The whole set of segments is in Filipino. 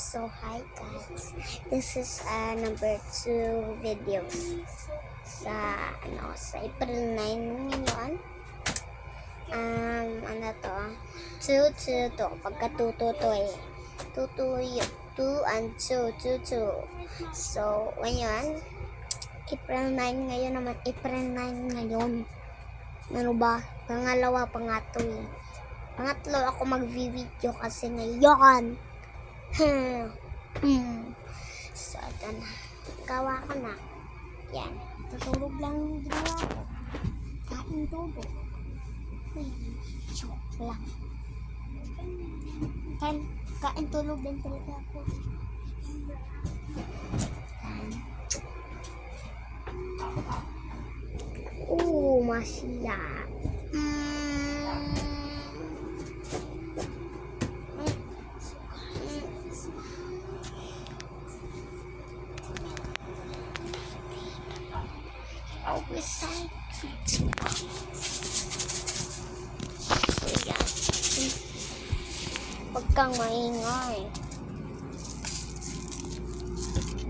So hi guys, this is number 2 videos sa April 9 ngayon. Ano to? 2 pagka 2 and 2. So ngayon, April 9 ngayon naman, April 9 ngayon. Ano ba? Pangalawa pa nga to eh. Pangatlo ako mag-video kasi ngayon. So, ito na. Gawa ko na. Yan. Tutulog lang yung ginawa ko. Kain tulog. Joke lang. Kain tulog din talaga ako. Masya. Always say. So yan. Huwag kang maingay.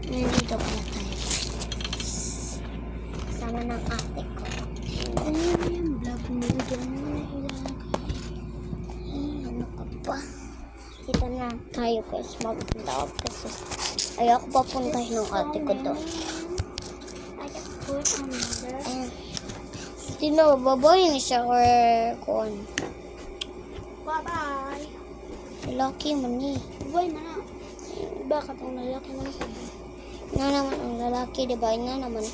Nandito pala tayo. Kasama ng ate ko. Ano yung vlog mo? Diyan mo na ilagay. Ano ka pa? Dito na tayo guys. Magpunta ako kasi ayoko papuntahin ng ate ko doon. Ayan. Sino, baboy ni siya or kon? Bye-bye. Lalaki mo ni. Baboy na na. Bakit ang lalaki naman? Na naman ang lalaki, diba? Na naman.